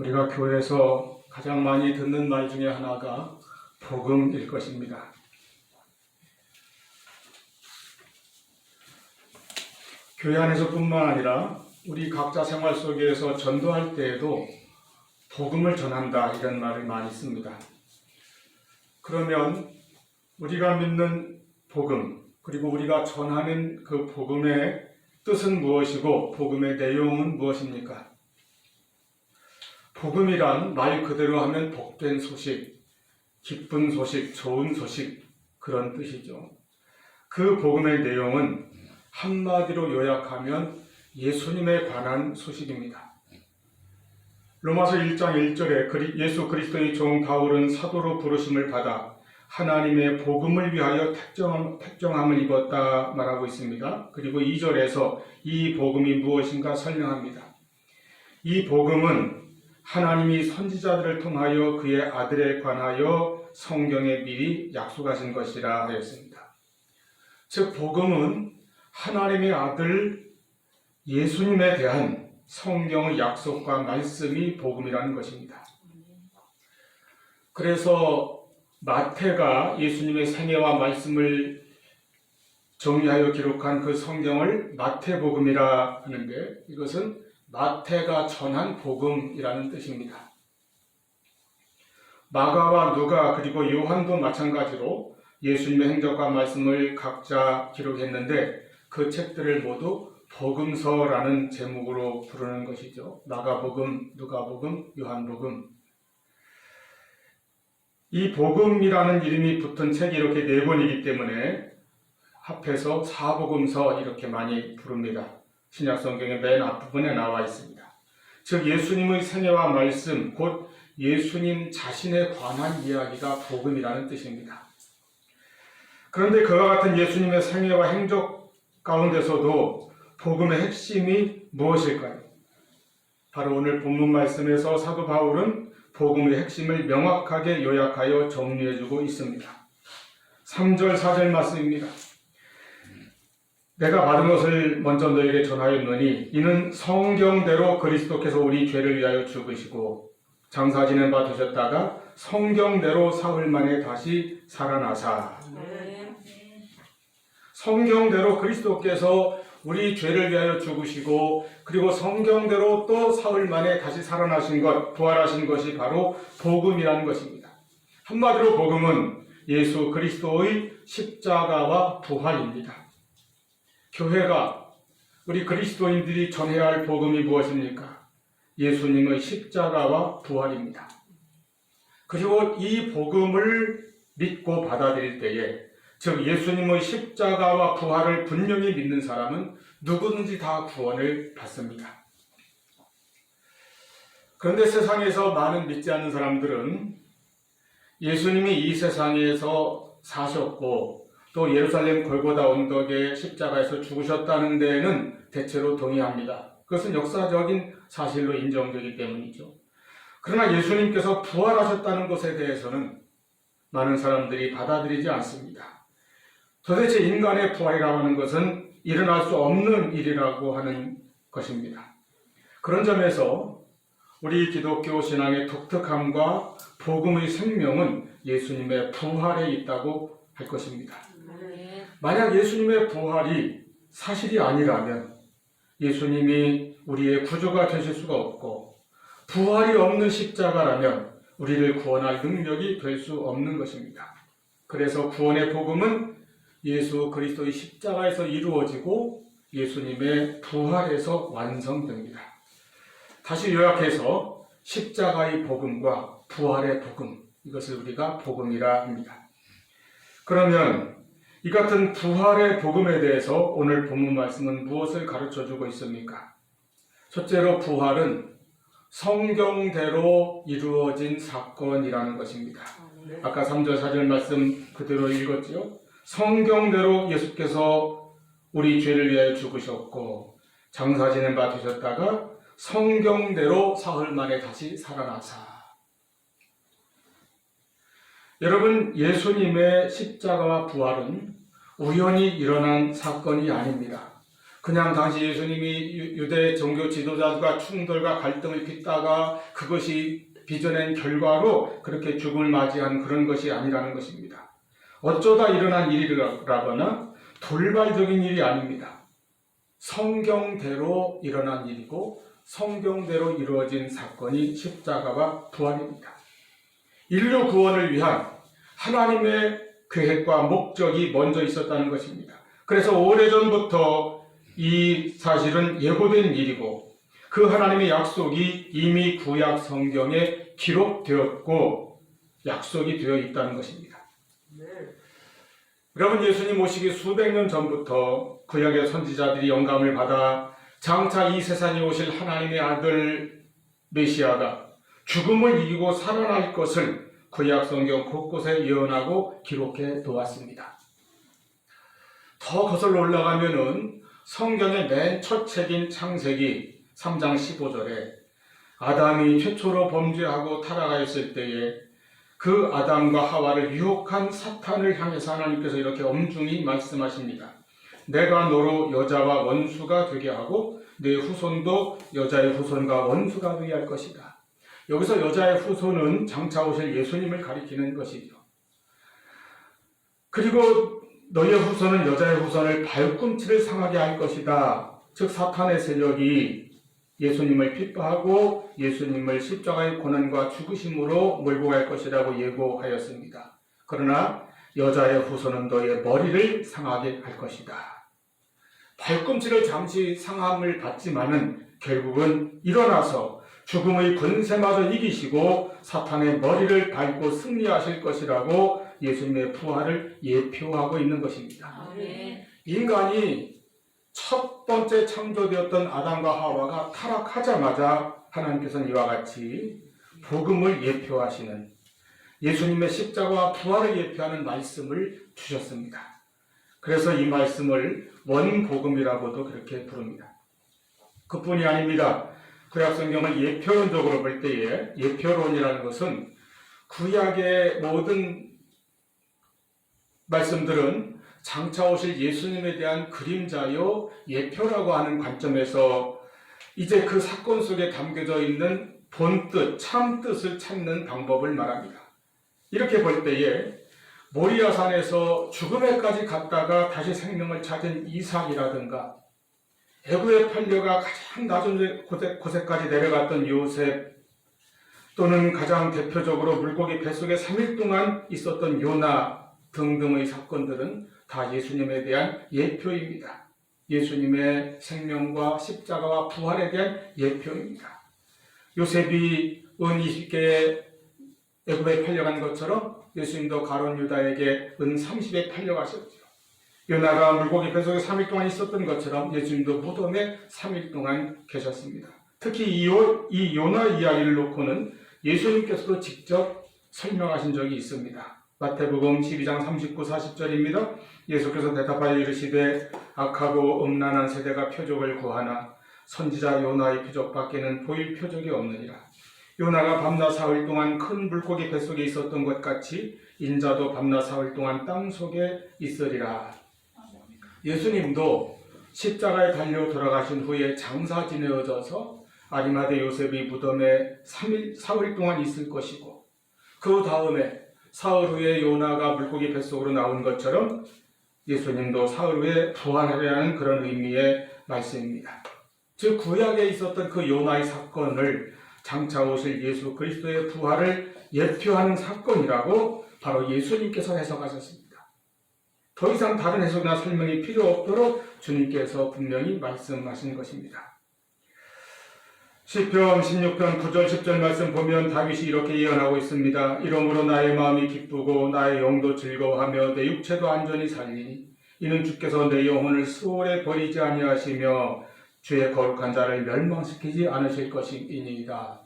우리가 교회에서 가장 많이 듣는 말 중에 하나가 복음일 것입니다. 교회 안에서뿐만 아니라 우리 각자 생활 속에서 전도할 때에도 복음을 전한다 이런 말을 많이 씁니다. 그러면 우리가 믿는 복음 그리고 우리가 전하는 그 복음의 뜻은 무엇이고 복음의 내용은 무엇입니까? 복음이란 말 그대로 하면 복된 소식, 기쁜 소식, 좋은 소식 그런 뜻이죠. 그 복음의 내용은 한마디로 요약하면 예수님에 관한 소식입니다. 로마서 1장 1절에 예수 그리스도의 종 바울은 사도로 부르심을 받아 하나님의 복음을 위하여 택정함을 입었다 말하고 있습니다. 그리고 2절에서 이 복음이 무엇인가 설명합니다. 이 복음은 하나님이 선지자들을 통하여 그의 아들에 관하여 성경에 미리 약속하신 것이라 하였습니다. 즉 복음은 하나님의 아들 예수님에 대한 성경의 약속과 말씀이 복음이라는 것입니다. 그래서 마태가 예수님의 생애와 말씀을 정리하여 기록한 그 성경을 마태복음이라 하는데 이것은 마태가 전한 복음이라는 뜻입니다. 마가와 누가 그리고 요한도 마찬가지로 예수님의 행적과 말씀을 각자 기록했는데 그 책들을 모두 복음서라는 제목으로 부르는 것이죠. 마가복음, 누가복음, 요한복음. 이 복음이라는 이름이 붙은 책이 이렇게 4권이기 때문에 합해서 사복음서 이렇게 많이 부릅니다. 신약성경의 맨 앞부분에 나와 있습니다. 즉 예수님의 생애와 말씀, 곧 예수님 자신에 관한 이야기가 복음이라는 뜻입니다. 그런데 그와 같은 예수님의 생애와 행적 가운데서도 복음의 핵심이 무엇일까요? 바로 오늘 본문 말씀에서 사도 바울은 복음의 핵심을 명확하게 요약하여 정리해주고 있습니다. 3절 4절 말씀입니다. 내가 받은 것을 먼저 너에게 전하였노니 이는 성경대로 그리스도께서 우리 죄를 위하여 죽으시고 장사 지낸 바 되셨다가 성경대로 사흘 만에 다시 살아나사. 성경대로 그리스도께서 우리 죄를 위하여 죽으시고 그리고 성경대로 또 사흘 만에 다시 살아나신 것, 부활하신 것이 바로 복음이라는 것입니다. 한마디로 복음은 예수 그리스도의 십자가와 부활입니다. 교회가 우리 그리스도인들이 전해야 할 복음이 무엇입니까? 예수님의 십자가와 부활입니다. 그리고 이 복음을 믿고 받아들일 때에 즉 예수님의 십자가와 부활을 분명히 믿는 사람은 누구든지 다 구원을 받습니다. 그런데 세상에서 많은 믿지 않는 사람들은 예수님이 이 세상에서 사셨고 또 예루살렘 골고다 언덕에 십자가에서 죽으셨다는 데에는 대체로 동의합니다. 그것은 역사적인 사실로 인정되기 때문이죠. 그러나 예수님께서 부활하셨다는 것에 대해서는 많은 사람들이 받아들이지 않습니다. 도대체 인간의 부활이라고 하는 것은 일어날 수 없는 일이라고 하는 것입니다. 그런 점에서 우리 기독교 신앙의 독특함과 복음의 생명은 예수님의 부활에 있다고 할 것입니다. 만약 예수님의 부활이 사실이 아니라면 예수님이 우리의 구주가 되실 수가 없고 부활이 없는 십자가라면 우리를 구원할 능력이 될 수 없는 것입니다. 그래서 구원의 복음은 예수 그리스도의 십자가에서 이루어지고 예수님의 부활에서 완성됩니다. 다시 요약해서 십자가의 복음과 부활의 복음, 이것을 우리가 복음이라 합니다. 그러면 이 같은 부활의 복음에 대해서 오늘 본문 말씀은 무엇을 가르쳐주고 있습니까? 첫째로 부활은 성경대로 이루어진 사건이라는 것입니다. 아까 3절 4절 말씀 그대로 읽었죠? 성경대로 예수께서 우리 죄를 위하여 죽으셨고 장사 지낸 바 되셨다가 성경대로 사흘 만에 다시 살아나사. 여러분, 예수님의 십자가와 부활은 우연히 일어난 사건이 아닙니다. 그냥 당시 예수님이 유대 종교 지도자들과 충돌과 갈등을 빚다가 그것이 빚어낸 결과로 그렇게 죽음을 맞이한 그런 것이 아니라는 것입니다. 어쩌다 일어난 일이라거나 돌발적인 일이 아닙니다. 성경대로 일어난 일이고 성경대로 이루어진 사건이 십자가와 부활입니다. 인류 구원을 위한 하나님의 계획과 목적이 먼저 있었다는 것입니다. 그래서 오래전부터 이 사실은 예고된 일이고 그 하나님의 약속이 이미 구약 성경에 기록되었고 약속이 되어 있다는 것입니다. 여러분, 예수님 오시기 수백 년 전부터 구약의 선지자들이 영감을 받아 장차 이 세상에 오실 하나님의 아들 메시아가 죽음을 이기고 살아날 것을 구약 성경 곳곳에 예언하고 기록해 놓았습니다. 더 거슬러 올라가면은 성경의 맨 첫 책인 창세기 3장 15절에 아담이 최초로 범죄하고 타락하였을 때에 그 아담과 하와를 유혹한 사탄을 향해서 하나님께서 이렇게 엄중히 말씀하십니다. 내가 너로 여자와 원수가 되게 하고 네 후손도 여자의 후손과 원수가 되게 할 것이다. 여기서 여자의 후손은 장차 오실 예수님을 가리키는 것이죠. 그리고 너의 후손은 여자의 후손을 발꿈치를 상하게 할 것이다. 즉 사탄의 세력이 예수님을 핍박하고 예수님을 십자가의 고난과 죽으심으로 몰고 갈 것이라고 예고하였습니다. 그러나 여자의 후손은 너의 머리를 상하게 할 것이다. 발꿈치를 잠시 상함을 받지만은 결국은 일어나서 죽음의 권세마저 이기시고 사탄의 머리를 밟고 승리하실 것이라고 예수님의 부활을 예표하고 있는 것입니다. 인간이 첫 번째 창조되었던 아담과 하와가 타락하자마자 하나님께서는 이와 같이 복음을 예표하시는 예수님의 십자가와 부활을 예표하는 말씀을 주셨습니다. 그래서 이 말씀을 원복음이라고도 그렇게 부릅니다. 그뿐이 아닙니다. 구약 성경을 예표론적으로 볼 때에 예표론이라는 것은 구약의 모든 말씀들은 장차 오실 예수님에 대한 그림자요 예표라고 하는 관점에서 이제 그 사건 속에 담겨져 있는 본뜻, 참뜻을 찾는 방법을 말합니다. 이렇게 볼 때에 모리아산에서 죽음에까지 갔다가 다시 생명을 찾은 이삭이라든가 애굽에 팔려가 가장 낮은 곳에까지 내려갔던 요셉, 또는 가장 대표적으로 물고기 뱃속에 3일 동안 있었던 요나 등등의 사건들은 다 예수님에 대한 예표입니다. 예수님의 생명과 십자가와 부활에 대한 예표입니다. 요셉이 은 20개에 애굽에 팔려간 것처럼 예수님도 가룟 유다에게 은 30에 팔려가셨죠. 요나가 물고기 뱃속에 3일 동안 있었던 것처럼 예수님도 무덤에 3일 동안 계셨습니다. 특히 이 요나 이야기를 놓고는 예수님께서도 직접 설명하신 적이 있습니다. 마태복음 12장 39, 40절입니다. 예수께서 대답하여 이르시되 악하고 음란한 세대가 표적을 구하나 선지자 요나의 표적밖에는 보일 표적이 없느니라. 요나가 밤낮 사흘 동안 큰 물고기 뱃속에 있었던 것 같이 인자도 밤낮 사흘 동안 땅속에 있으리라. 예수님도 십자가에 달려 돌아가신 후에 장사 지내어져서 아리마대 요셉이 무덤에 사흘 동안 있을 것이고 그 다음에 사흘 후에 요나가 물고기 뱃속으로 나온 것처럼 예수님도 사흘 후에 부활하려는 그런 의미의 말씀입니다. 즉 구약에 있었던 그 요나의 사건을 장차 오실 예수 그리스도의 부활을 예표하는 사건이라고 바로 예수님께서 해석하셨습니다. 더 이상 다른 해석이나 설명이 필요 없도록 주님께서 분명히 말씀하신 것입니다. 시편 16편 9절 10절 말씀 보면 다윗이 이렇게 예언하고 있습니다. 이러므로 나의 마음이 기쁘고 나의 영도 즐거워하며 내 육체도 안전히 살리니 이는 주께서 내 영혼을 수월에 버리지 아니하시며 주의 거룩한 자를 멸망시키지 않으실 것이니이다.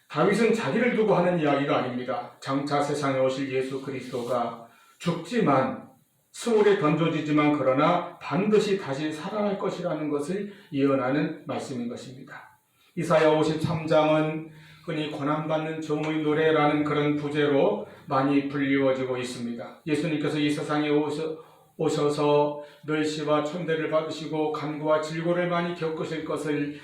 다윗은 자기를 두고 하는 이야기가 아닙니다. 장차 세상에 오실 예수 그리스도가 죽지만 수월에 던져지지만 그러나 반드시 다시 살아날 것이라는 것을 예언하는 말씀인 것입니다. 이사야 53장은 흔히 고난받는 종의 노래라는 그런 부제로 많이 불리워지고 있습니다. 예수님께서 이 세상에 오셔서 멸시와 천대를 받으시고 간구와 질고를 많이 겪으실 것을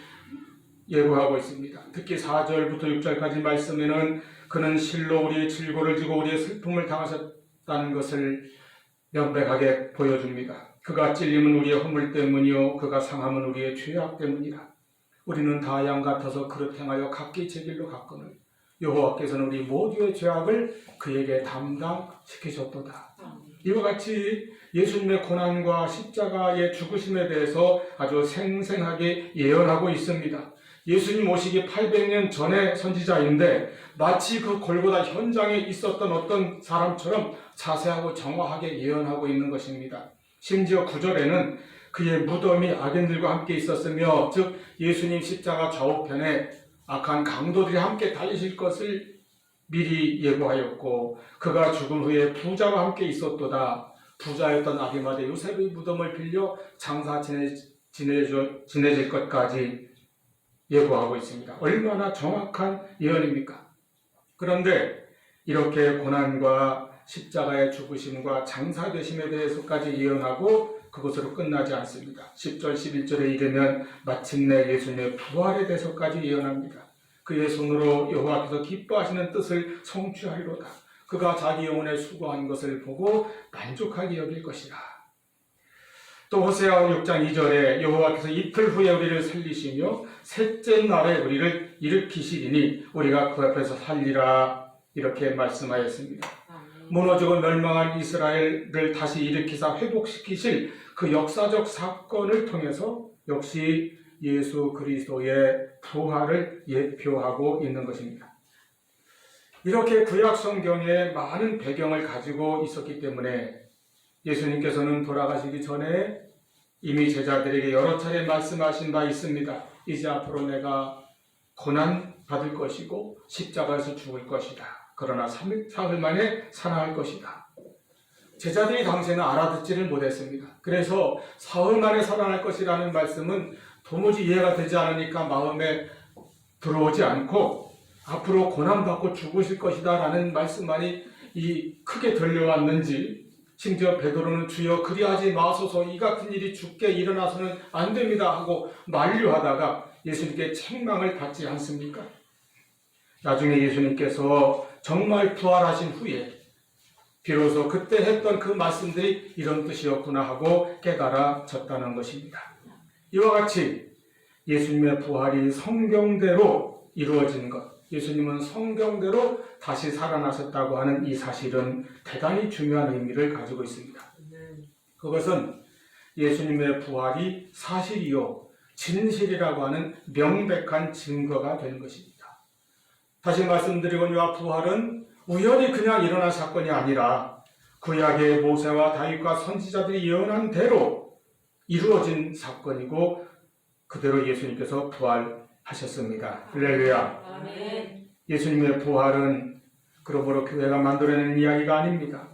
예고하고 있습니다. 특히 4절부터 6절까지 말씀에는 그는 실로 우리의 질고를 지고 우리의 슬픔을 당하셨다는 것을 명백하게 보여줍니다. 그가 찔림은 우리의 허물 때문이요 그가 상함은 우리의 죄악 때문이라. 우리는 다 양 같아서 그릇 행하여 각기 제 길로 갔거늘 여호와께서는 우리 모두의 죄악을 그에게 담당시키셨도다. 이와 같이 예수님의 고난과 십자가의 죽으심에 대해서 아주 생생하게 예언하고 있습니다. 예수님 오시기 800년 전의 선지자인데 마치 그 골고다 현장에 있었던 어떤 사람처럼 자세하고 정확하게 예언하고 있는 것입니다. 심지어 9절에는 그의 무덤이 악인들과 함께 있었으며 즉 예수님 십자가 좌우편에 악한 강도들이 함께 달리실 것을 미리 예고하였고 그가 죽은 후에 부자와 함께 있었도다. 부자였던 아리마대 요셉의 무덤을 빌려 장사 지내질 것까지 예고하고 있습니다. 얼마나 정확한 예언입니까? 그런데 이렇게 고난과 십자가의 죽으심과 장사되심에 대해서까지 예언하고 그것으로 끝나지 않습니다. 10절 11절에 이르면 마침내 예수님의 부활에 대해서까지 예언합니다. 그의 손으로 여호와께서 기뻐하시는 뜻을 성취하리로다. 그가 자기 영혼에 수고한 것을 보고 만족하게 여길 것이라. 또 호세아 6장 2절에 여호와께서 이틀 후에 우리를 살리시며 셋째 날에 우리를 일으키시리니 우리가 그 앞에서 살리라 이렇게 말씀하였습니다. 무너지고 멸망한 이스라엘을 다시 일으키사 회복시키실 그 역사적 사건을 통해서 역시 예수 그리스도의 부활을 예표하고 있는 것입니다. 이렇게 구약 성경에 많은 배경을 가지고 있었기 때문에 예수님께서는 돌아가시기 전에 이미 제자들에게 여러 차례 말씀하신 바 있습니다. 이제 앞으로 내가 고난 받을 것이고 십자가에서 죽을 것이다. 그러나 사흘 만에 살아날 것이다. 제자들이 당시에는 알아듣지를 못했습니다. 그래서 사흘 만에 살아날 것이라는 말씀은 도무지 이해가 되지 않으니까 마음에 들어오지 않고 앞으로 고난받고 죽으실 것이다 라는 말씀만이 크게 들려왔는지 심지어 베드로는 주여 그리하지 마소서 이 같은 일이 주께 일어나서는 안 됩니다 하고 만류하다가 예수님께 책망을 받지 않습니까? 나중에 예수님께서 정말 부활하신 후에 비로소 그때 했던 그 말씀들이 이런 뜻이었구나 하고 깨달아졌다는 것입니다. 이와 같이 예수님의 부활이 성경대로 이루어진 것, 예수님은 성경대로 다시 살아나셨다고 하는 이 사실은 대단히 중요한 의미를 가지고 있습니다. 그것은 예수님의 부활이 사실이요 진실이라고 하는 명백한 증거가 되는 것입니다. 다시 말씀드리거니와 부활은 우연히 그냥 일어난 사건이 아니라 구약의 모세와 다윗과 선지자들이 예언한 대로 이루어진 사건이고 그대로 예수님께서 부활하셨습니다. 할렐루야. 아멘. 예수님의 부활은 그러므로 교회가 만들어내는 이야기가 아닙니다.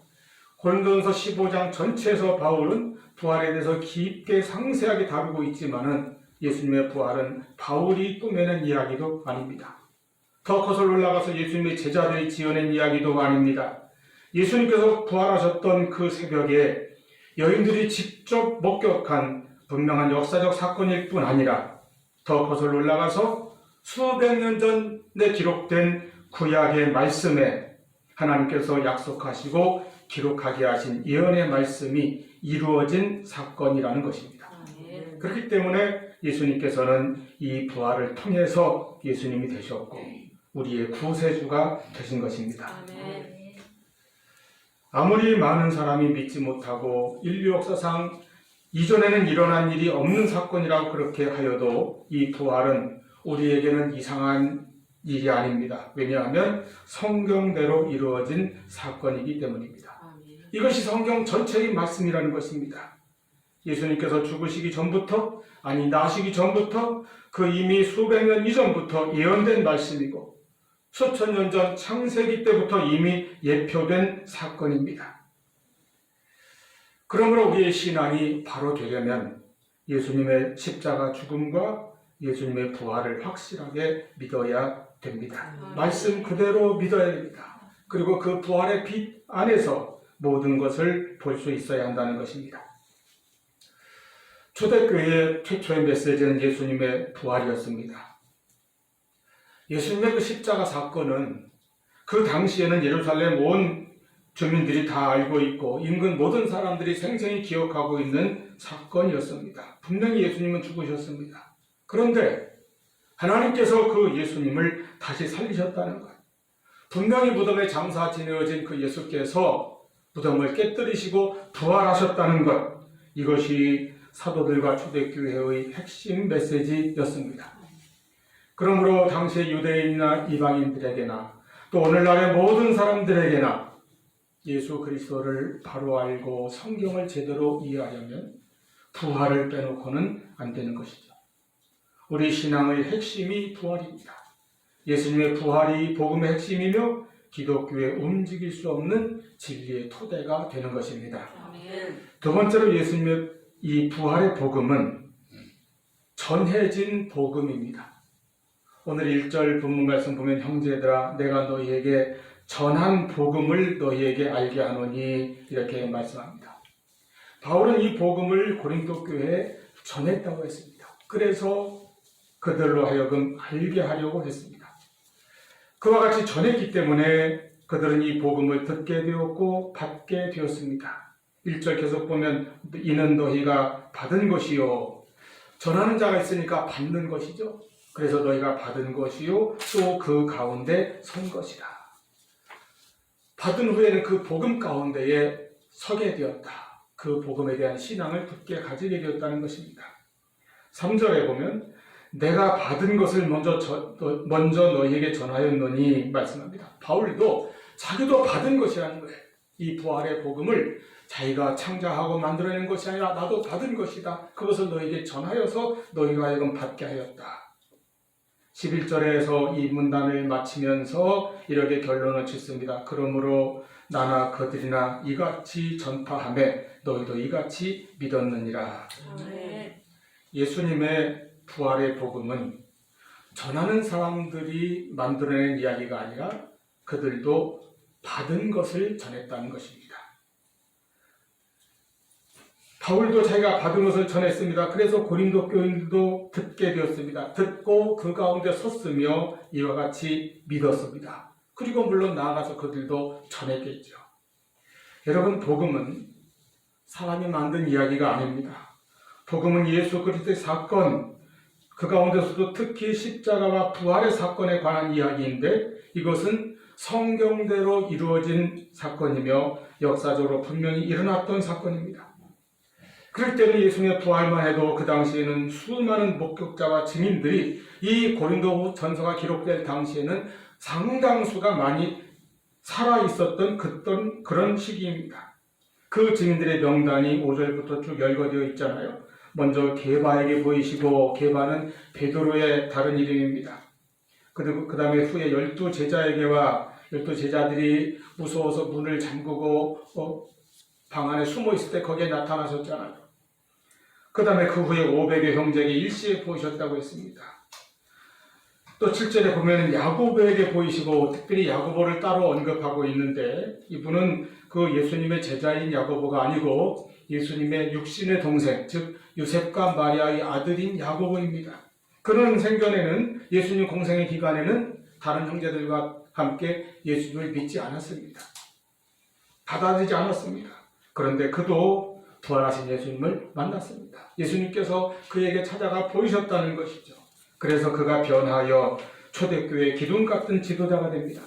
고린도전서 15장 전체에서 바울은 부활에 대해서 깊게 상세하게 다루고 있지만은 예수님의 부활은 바울이 꾸며낸 이야기도 아닙니다. 더 거슬러 올라가서 예수님의 제자들이 지어낸 이야기도 아닙니다. 예수님께서 부활하셨던 그 새벽에 여인들이 직접 목격한 분명한 역사적 사건일 뿐 아니라 더 거슬러 올라가서 수백 년 전에 기록된 구약의 말씀에 하나님께서 약속하시고 기록하게 하신 예언의 말씀이 이루어진 사건이라는 것입니다. 그렇기 때문에 예수님께서는 이 부활을 통해서 예수님이 되셨고 우리의 구세주가 되신 것입니다. 아무리 많은 사람이 믿지 못하고 인류 역사상 이전에는 일어난 일이 없는 사건이라고 그렇게 하여도 이 부활은 우리에게는 이상한 일이 아닙니다. 왜냐하면 성경대로 이루어진 사건이기 때문입니다. 이것이 성경 전체의 말씀이라는 것입니다. 예수님께서 죽으시기 전부터 아니 나시기 전부터 그 이미 수백 년 이전부터 예언된 말씀이고 수천 년 전 창세기 때부터 이미 예표된 사건입니다. 그러므로 우리의 신앙이 바로 되려면 예수님의 십자가 죽음과 예수님의 부활을 확실하게 믿어야 됩니다. 말씀 그대로 믿어야 됩니다. 그리고 그 부활의 빛 안에서 모든 것을 볼 수 있어야 한다는 것입니다. 초대교회의 최초의 메시지는 예수님의 부활이었습니다. 예수님의 그 십자가 사건은 그 당시에는 예루살렘 온 주민들이 다 알고 있고 인근 모든 사람들이 생생히 기억하고 있는 사건이었습니다. 분명히 예수님은 죽으셨습니다. 그런데 하나님께서 그 예수님을 다시 살리셨다는 것. 분명히 무덤에 장사 지내어진 그 예수께서 무덤을 깨뜨리시고 부활하셨다는 것. 이것이 사도들과 초대교회의 핵심 메시지였습니다. 그러므로 당시의 유대인이나 이방인들에게나 또 오늘날의 모든 사람들에게나 예수 그리스도를 바로 알고 성경을 제대로 이해하려면 부활을 빼놓고는 안 되는 것이죠. 우리 신앙의 핵심이 부활입니다. 예수님의 부활이 복음의 핵심이며 기독교에 움직일 수 없는 진리의 토대가 되는 것입니다. 두 번째로 예수님의 이 부활의 복음은 전해진 복음입니다. 오늘 1절 본문 말씀 보면 형제들아 내가 너희에게 전한 복음을 너희에게 알게 하노니 이렇게 말씀합니다. 바울은 이 복음을 고린도 교회에 전했다고 했습니다. 그래서 그들로 하여금 알게 하려고 했습니다. 그와 같이 전했기 때문에 그들은 이 복음을 듣게 되었고 받게 되었습니다. 1절 계속 보면 이는 너희가 받은 것이요. 전하는 자가 있으니까 받는 것이죠. 그래서 너희가 받은 것이요 또 그 가운데 선 것이다. 받은 후에는 그 복음 가운데에 서게 되었다. 그 복음에 대한 신앙을 굳게 가지게 되었다는 것입니다. 3절에 보면 내가 받은 것을 먼저 너희에게 전하였노니 말씀합니다. 바울도 자기도 받은 것이라는 거예요. 이 부활의 복음을 자기가 창작하고 만들어낸 것이 아니라 나도 받은 것이다. 그것을 너희에게 전하여서 너희가 하여금 받게 하였다. 11절에서 이 문단을 마치면서 이렇게 결론을 짓습니다. 그러므로 나나 그들이나 이같이 전파하매 너희도 이같이 믿었느니라. 예수님의 부활의 복음은 전하는 사람들이 만들어낸 이야기가 아니라 그들도 받은 것을 전했다는 것입니다. 바울도 자기가 받은 것을 전했습니다. 그래서 고린도 교인들도 듣게 되었습니다. 듣고 그 가운데 섰으며 이와 같이 믿었습니다. 그리고 물론 나아가서 그들도 전했겠죠. 여러분, 복음은 사람이 만든 이야기가 아닙니다. 복음은 예수 그리스도의 사건, 그 가운데서도 특히 십자가와 부활의 사건에 관한 이야기인데 이것은 성경대로 이루어진 사건이며 역사적으로 분명히 일어났던 사건입니다. 그럴 때는 예수님의 부활만 해도 그 당시에는 수많은 목격자와 증인들이 이 고린도 전서가 기록될 당시에는 상당수가 많이 살아있었던 그런 시기입니다. 그 증인들의 명단이 5절부터 쭉 열거되어 있잖아요. 먼저 게바에게 보이시고, 게바는 베드로의 다른 이름입니다. 그리고 그 다음에 후에 12제자에게와 12제자들이 무서워서 문을 잠그고 방 안에 숨어 있을 때 거기에 나타나셨잖아요. 그 다음에 그 후에 500의 형제에게 일시에 보이셨다고 했습니다. 또 7절에 보면 야고보에게 보이시고 특별히 야고보를 따로 언급하고 있는데 이분은 그 예수님의 제자인 야고보가 아니고 예수님의 육신의 동생, 즉 요셉과 마리아의 아들인 야고보입니다. 그런 생전에는 예수님 공생의 기간에는 다른 형제들과 함께 예수님을 믿지 않았습니다. 받아들이지 않았습니다. 그런데 그도 부활하신 예수님을 만났습니다. 예수님께서 그에게 찾아가 보이셨다는 것이죠. 그래서 그가 변하여 초대교회의 기둥 같은 지도자가 됩니다.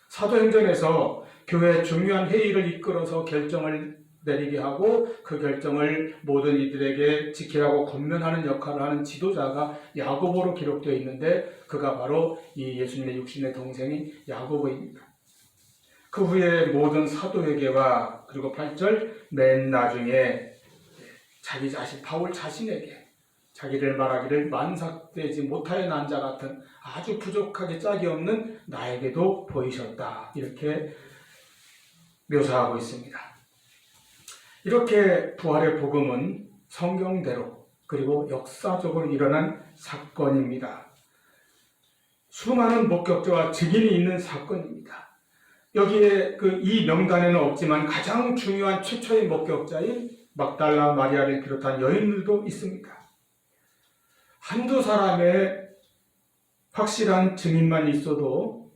사도행전에서 교회의 중요한 회의를 이끌어서 결정을 내리게 하고 그 결정을 모든 이들에게 지키라고 권면하는 역할을 하는 지도자가 야고보로 기록되어 있는데 그가 바로 이 예수님의 육신의 동생인 야고보입니다. 그 후에 모든 사도에게와 그리고 8절 맨 나중에 자기 자신 바울 자신에게 자기를 말하기를 만삭되지 못하여 난 자 같은 아주 부족하게 짝이 없는 나에게도 보이셨다. 이렇게 묘사하고 있습니다. 이렇게 부활의 복음은 성경대로 그리고 역사적으로 일어난 사건입니다. 수많은 목격자와 증인이 있는 사건입니다. 여기에 이 명단에는 없지만 가장 중요한 최초의 목격자인 막달라 마리아를 비롯한 여인들도 있습니다. 한두 사람의 확실한 증인만 있어도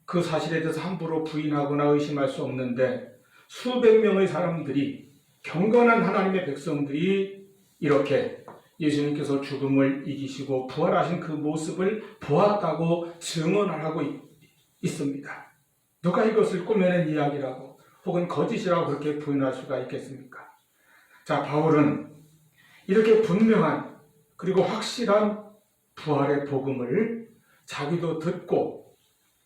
그 사실에 대해서 함부로 부인하거나 의심할 수 없는데 수백 명의 사람들이, 경건한 하나님의 백성들이 이렇게 예수님께서 죽음을 이기시고 부활하신 그 모습을 보았다고 증언을 하고 있습니다. 누가 이것을 꾸며낸 이야기라고 혹은 거짓이라고 그렇게 부인할 수가 있겠습니까? 자, 바울은 이렇게 분명한 그리고 확실한 부활의 복음을 자기도 듣고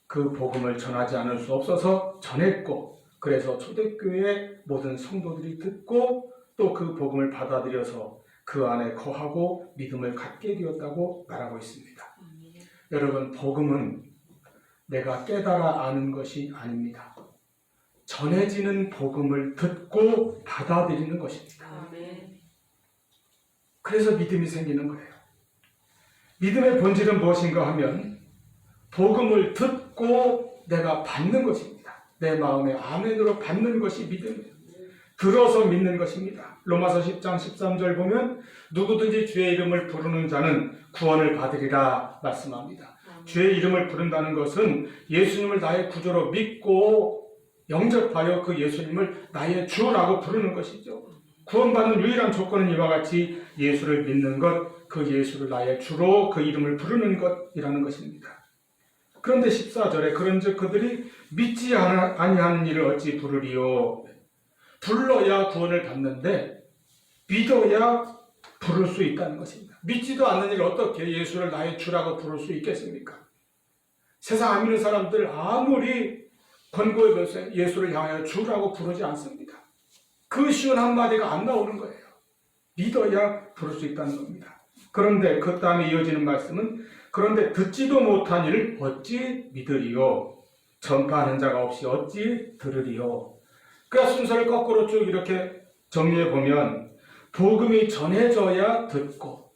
그 복음을 전하지 않을 수 없어서 전했고, 그래서 초대교회 모든 성도들이 듣고 또 그 복음을 받아들여서 그 안에 거하고 믿음을 갖게 되었다고 말하고 있습니다. 여러분, 복음은 내가 깨달아 아는 것이 아닙니다. 전해지는 복음을 듣고 받아들이는 것입니다. 그래서 믿음이 생기는 거예요. 믿음의 본질은 무엇인가 하면 복음을 듣고 내가 받는 것입니다. 내 마음에 아멘으로 받는 것이 믿음이에요. 들어서 믿는 것입니다. 로마서 10장 13절 보면 누구든지 주의 이름을 부르는 자는 구원을 받으리라 말씀합니다. 주의 이름을 부른다는 것은 예수님을 나의 구주로 믿고 영접하여 그 예수님을 나의 주라고 부르는 것이죠. 구원받는 유일한 조건은 이와 같이 예수를 믿는 것, 그 예수를 나의 주로 그 이름을 부르는 것이라는 것입니다. 그런데 14절에 그런즉 그들이 믿지 아니하는 일을 어찌 부르리요. 불러야 구원을 받는데 믿어야 부를 수 있다는 것입니다. 믿지도 않는 일을 어떻게 예수를 나의 주라고 부를 수 있겠습니까? 세상 안 믿는 사람들 아무리 권고의 변호사에 예수를 향하여 주라고 부르지 않습니다. 그 쉬운 한마디가 안 나오는 거예요. 믿어야 부를 수 있다는 겁니다. 그런데 그 다음에 이어지는 말씀은 그런데 듣지도 못한 일을 어찌 믿으리요. 전파하는 자가 없이 어찌 들으리요. 그러니까 순서를 거꾸로 쭉 이렇게 정리해 보면 복음이 전해져야 듣고,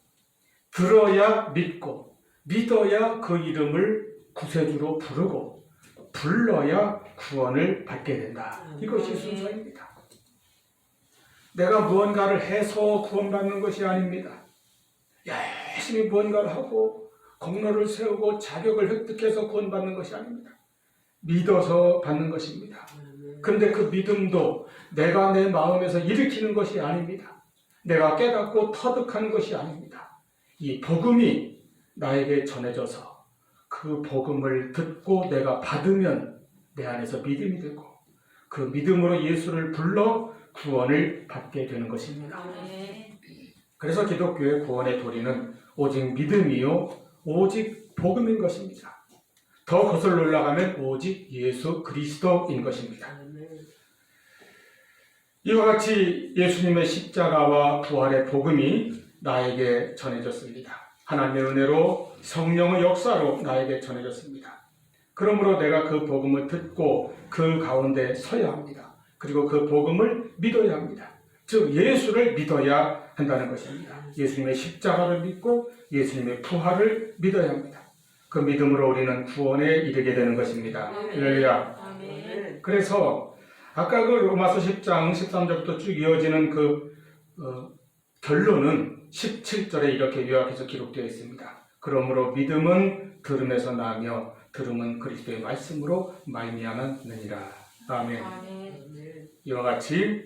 들어야 믿고, 믿어야 그 이름을 구세주로 부르고, 불러야 구원을 받게 된다. 이것이 순서입니다. 내가 무언가를 해서 구원받는 것이 아닙니다. 열심히 무언가를 하고 공로를 세우고 자격을 획득해서 구원받는 것이 아닙니다. 믿어서 받는 것입니다. 그런데 그 믿음도 내가 내 마음에서 일으키는 것이 아닙니다. 내가 깨닫고 터득하는 것이 아닙니다. 이 복음이 나에게 전해져서 그 복음을 듣고 내가 받으면 내 안에서 믿음이 되고 그 믿음으로 예수를 불러 구원을 받게 되는 것입니다. 그래서 기독교의 구원의 도리는 오직 믿음이요 오직 복음인 것입니다. 더 거슬러 올라가면 오직 예수 그리스도인 것입니다. 이와 같이 예수님의 십자가와 부활의 복음이 나에게 전해졌습니다. 하나님의 은혜로 성령의 역사로 나에게 전해졌습니다. 그러므로 내가 그 복음을 듣고 그 가운데 서야 합니다. 그리고 그 복음을 믿어야 합니다. 즉 예수를 믿어야 한다는 것입니다. 예수님의 십자가를 믿고 예수님의 부활을 믿어야 합니다. 그 믿음으로 우리는 구원에 이르게 되는 것입니다. 할렐루야. 그래서 아까 그 로마서 10장 13절부터 쭉 이어지는 결론은 17절에 이렇게 요약해서 기록되어 있습니다. 그러므로 믿음은 들음에서 나며 들음은 그리스도의 말씀으로 말미암았느니라. 아멘. 이와 같이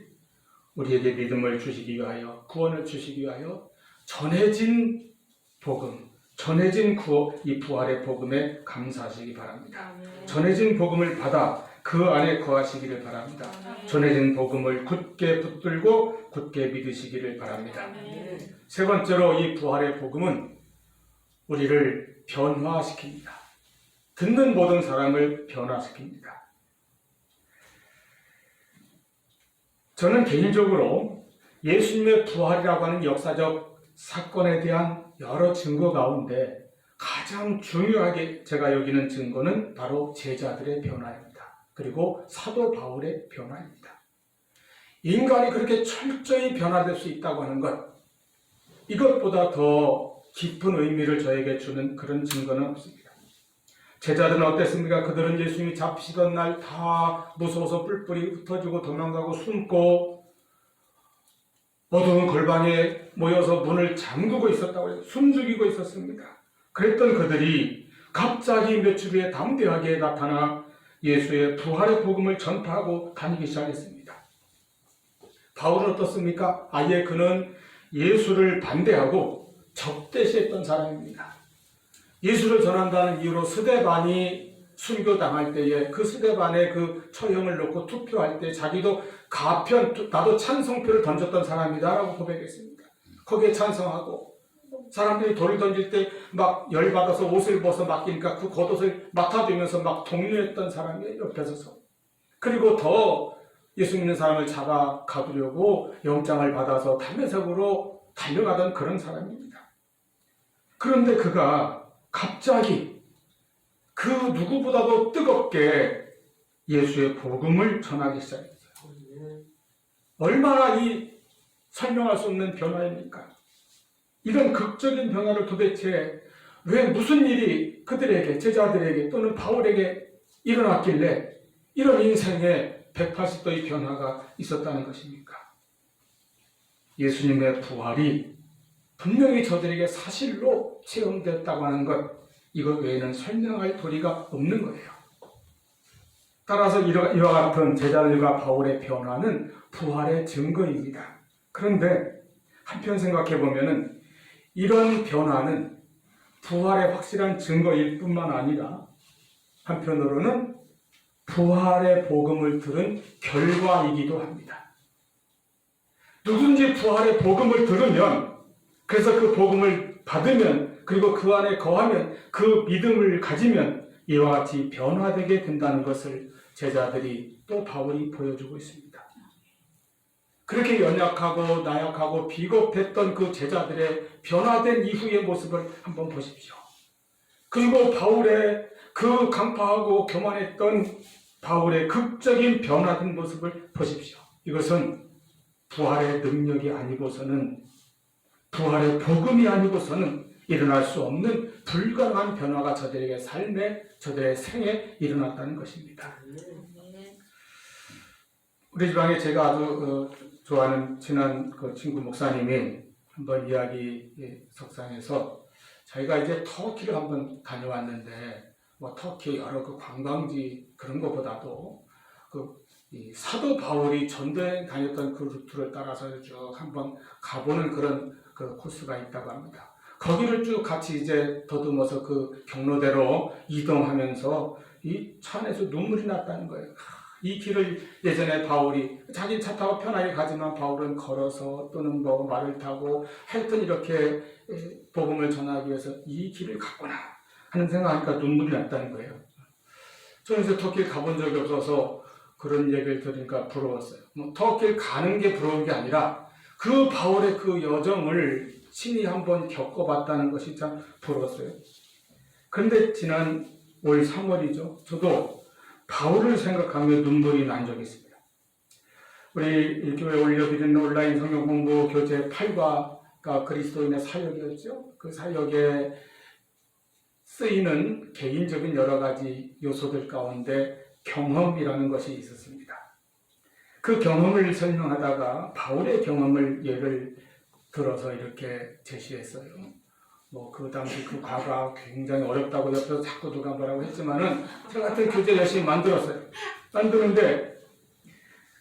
우리에게 믿음을 주시기 위하여 구원을 주시기 위하여 전해진 복음, 전해진 이 부활의 복음에 감사하시기 바랍니다. 전해진 복음을 받아 그 안에 거하시기를 바랍니다. 전해진 복음을 굳게 붙들고 굳게 믿으시기를 바랍니다. 세 번째로 이 부활의 복음은 우리를 변화시킵니다. 듣는 모든 사람을 변화시킵니다. 저는 개인적으로 예수님의 부활이라고 하는 역사적 사건에 대한 여러 증거 가운데 가장 중요하게 제가 여기는 증거는 바로 제자들의 변화입니다. 그리고 사도 바울의 변화입니다. 인간이 그렇게 철저히 변화될 수 있다고 하는 것, 이것보다 더 깊은 의미를 저에게 주는 그런 증거는 없습니다. 제자들은 어땠습니까? 그들은 예수님이 잡히시던 날 다 무서워서 뿔뿔이 흩어지고 도망가고 숨고 어두운 골방에 모여서 문을 잠그고 있었다고 해요. 숨죽이고 있었습니다. 그랬던 그들이 갑자기 몇 주 후에 담대하게 나타나 예수의 부활의 복음을 전파하고 다니기 시작했습니다. 바울은 어떻습니까? 아예 그는 예수를 반대하고 적대시했던 사람입니다. 예수를 전한다는 이유로 스데반이 순교당할 때에 그 스데반의 그 처형을 놓고 투표할 때 자기도 가편, 나도 찬성표를 던졌던 사람이다라고 고백했습니다. 거기에 찬성하고 사람들이 돌을 던질 때 막 열받아서 옷을 벗어 맡기니까 그 겉옷을 맡아주면서 막 독려했던 사람이 옆에 서서, 그리고 더 예수 믿는 사람을 잡아 가두려고 영장을 받아서 담에색으로 달려가던 그런 사람입니다. 그런데 그가 갑자기 그 누구보다도 뜨겁게 예수의 복음을 전하기 시작했어요. 얼마나 이 설명할 수 없는 변화입니까? 이런 극적인 변화를 도대체 왜 무슨 일이 그들에게, 제자들에게 또는 바울에게 일어났길래 이런 인생에 180도의 변화가 있었다는 것입니까? 예수님의 부활이 분명히 저들에게 사실로 체험됐다고 하는 것, 이것 외에는 설명할 도리가 없는 거예요. 따라서 이와 같은 제자들과 바울의 변화는 부활의 증거입니다. 그런데 한편 생각해 보면은 이런 변화는 부활의 확실한 증거일 뿐만 아니라 한편으로는 부활의 복음을 들은 결과이기도 합니다. 누구든지 부활의 복음을 들으면, 그래서 그 복음을 받으면, 그리고 그 안에 거하면, 그 믿음을 가지면 이와 같이 변화되게 된다는 것을 제자들이 또 바울이 보여주고 있습니다. 그렇게 연약하고 나약하고 비겁했던 그 제자들의 변화된 이후의 모습을 한번 보십시오. 그리고 바울의 그 강파하고 교만했던 바울의 극적인 변화된 모습을 보십시오. 이것은 부활의 능력이 아니고서는, 부활의 복음이 아니고서는 일어날 수 없는 불가능한 변화가 저들에게 삶에, 저들의 생에 일어났다는 것입니다. 우리 지방에 제가 아주 좋아하는 친한 그 친구 목사님이 한번 이야기 석상에서 자기가 이제 터키를 한번 다녀왔는데, 뭐 터키 여러 그 관광지 그런 것보다도 이 사도 바울이 전도에 다녔던 그 루트를 따라서 쭉 한번 가보는 그런 그 코스가 있다고 합니다. 거기를 쭉 같이 이제 더듬어서 그 경로대로 이동하면서 이 차 안에서 눈물이 났다는 거예요. 이 길을 예전에 바울이 자기 차 타고 편하게 가지만 바울은 걸어서 또는 뭐 말을 타고 하여튼 이렇게 복음을 전하기 위해서 이 길을 갔구나 하는 생각하니까 눈물이 났다는 거예요. 저는 이제 터키를 가본 적이 없어서 그런 얘기를 들으니까 부러웠어요. 뭐 터키를 가는 게 부러운 게 아니라 그 바울의 그 여정을 친히 한번 겪어봤다는 것이 참 부러웠어요. 그런데 지난 올 3월이죠. 저도 바울을 생각하며 눈물이 난 적이 있습니다. 우리 교회 올려드리는 온라인 성경 공부 교재 8과가 그리스도인의 사역이었죠. 그 사역에 쓰이는 개인적인 여러 가지 요소들 가운데 경험이라는 것이 있었습니다. 그 경험을 설명하다가 바울의 경험을 예를 들어서 이렇게 제시했어요. 뭐 그 당시 그 과가 굉장히 어렵다고 옆에서 자꾸 누가 뭐라고 했지만은 저 같은 교재 열심히 만들었어요. 만드는데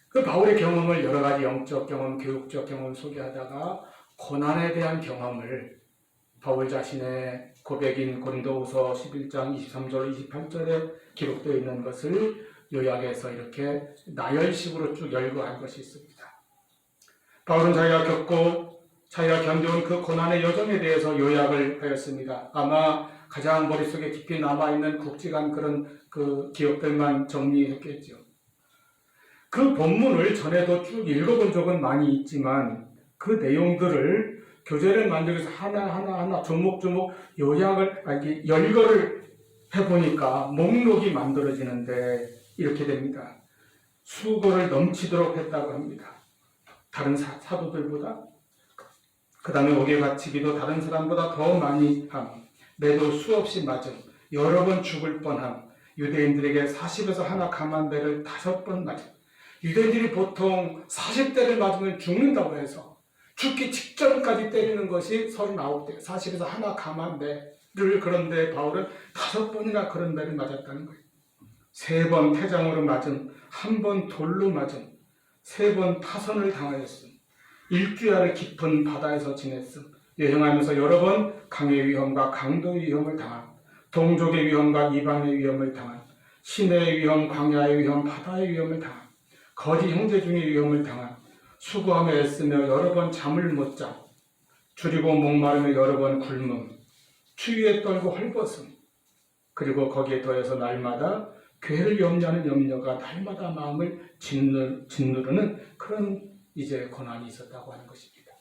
그 바울의 경험을 여러 가지 영적 경험, 교육적 경험 소개하다가 고난에 대한 경험을 바울 자신의 고백인 고린도후서 11장 23절 28절에 기록되어 있는 것을 요약해서 이렇게 나열식으로 쭉 열거한 것이 있습니다. 바울은 자기가 겪고 자기가 견뎌온 그 고난의 여정에 대해서 요약을 하였습니다. 아마 가장 머릿속에 깊이 남아있는 굵직한 그런 그 기억들만 정리했겠죠. 그 본문을 전에도 쭉 읽어본 적은 많이 있지만 그 내용들을 교재를 만들기 위해서 하나하나 조목조목 요약을, 열거를 해보니까 목록이 만들어지는데 이렇게 됩니다. 수고를 넘치도록 했다고 합니다. 다른 사도들보다. 그 다음에 옥에 갇히기도 다른 사람보다 더 많이 함, 매도 수없이 맞음, 여러 번 죽을 뻔한 유대인들에게 40에서 하나 감한 대를 5번 맞은, 유대인들이 보통 40대를 맞으면 죽는다고 해서 죽기 직전까지 때리는 것이 39대, 40에서 하나 감한 대를, 그런데 바울은 5번이나 그런 대를 맞았다는 거예요. 3번 태장으로 맞음, 1번 돌로 맞음, 3번 파선을 당하였음, 일주야를 깊은 바다에서 지냈음, 여행하면서 여러 번 강의 위험과 강도의 위험을 당함, 동족의 위험과 이방의 위험을 당함, 시내의 위험, 광야의 위험, 바다의 위험을 당함, 거짓 형제 중의 위험을 당함, 수고하며 애쓰며 여러 번 잠을 못 잠, 줄이고 목마르며 여러 번 굶음, 추위에 떨고 헐벗음, 그리고 거기에 더해서 날마다 교회를 염려하는 염려가 날마다 마음을 짓누르는 그런 이제 고난이 있었다고 하는 것입니다.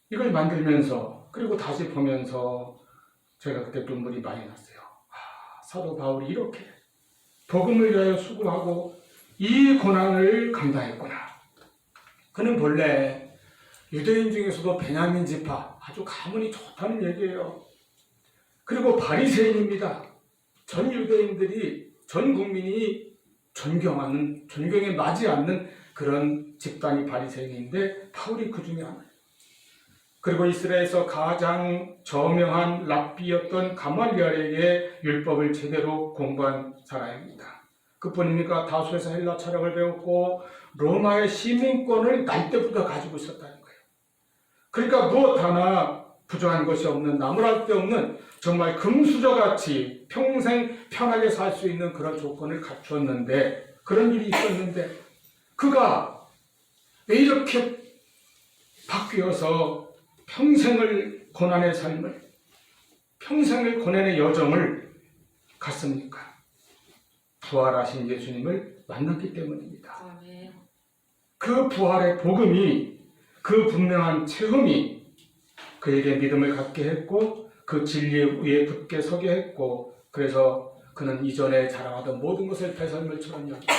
이걸 만들면서 그리고 다시 보면서 제가 그때 눈물이 많이 났어요. 사도 바울이 이렇게 복음을 위하여 수고하고 이 고난을 감당했구나. 그는 본래 유대인 중에서도 베냐민 지파, 아주 가문이 좋다는 얘기예요. 그리고 바리새인입니다. 전 유대인들이, 전 국민이 존경에 맞지 않는 그런 집단이 바리새인인데 바울이 그 중에 하나예요. 그리고 이스라엘에서 가장 저명한 랍비였던 가말리엘에게 율법을 제대로 공부한 사람입니다. 그뿐입니까? 다수에서 헬라 철학을 배웠고 로마의 시민권을 날 때부터 가지고 있었다는 거예요. 그러니까 무엇 하나 부족한 것이 없는, 나무랄 데 없는, 정말 금수저같이 평생 편하게 살 수 있는 그런 조건을 갖추었는데, 그런 일이 있었는데 그가 왜 이렇게 바뀌어서 평생을 고난의 삶을, 평생을 고난의 여정을 갔습니까? 부활하신 예수님을 만났기 때문입니다. 그 부활의 복음이, 그 분명한 체험이 그에게 믿음을 갖게 했고 그 진리의 위에 굳게 서게 했고, 그래서 그는 이전에 자랑하던 모든 것을 배설물처럼 여기고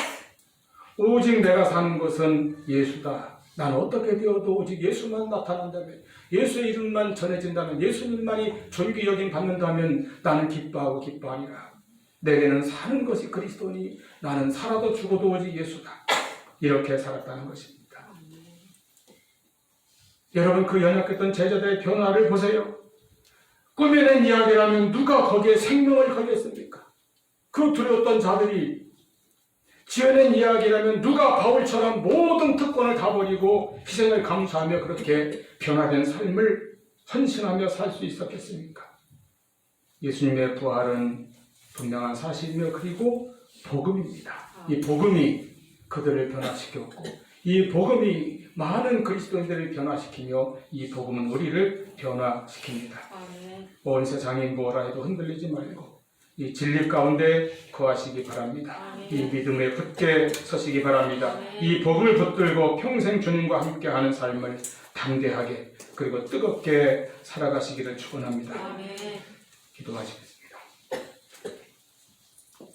오직 내가 사는 것은 예수다. 난 어떻게 되어도 오직 예수만 나타난다면, 예수의 이름만 전해진다면, 예수님만이 존귀 여김 받는다면 나는 기뻐하고 기뻐하리라. 내게는 사는 것이 그리스도니 나는 살아도 죽어도 오직 예수다. 이렇게 살았다는 것입니다. 여러분, 그 연약했던 제자들의 변화를 보세요. 꾸며낸 이야기라면 누가 거기에 생명을 걸겠습니까? 그 두려웠던 자들이 지어낸 이야기라면 누가 바울처럼 모든 특권을 다 버리고 희생을 감수하며 그렇게 변화된 삶을 헌신하며 살 수 있었겠습니까? 예수님의 부활은 분명한 사실이며 그리고 복음입니다. 이 복음이 그들을 변화시켰고 이 복음이 많은 그리스도인들을 변화시키며 이 복음은 우리를 변화시킵니다. 온 세상이 뭐라 해도 흔들리지 말고 이 진리 가운데 거하시기 바랍니다. 이 믿음에 굳게 서시기 바랍니다. 이 복음을 붙들고 평생 주님과 함께하는 삶을 담대하게 그리고 뜨겁게 살아가시기를 축원합니다. 기도하시겠습니다.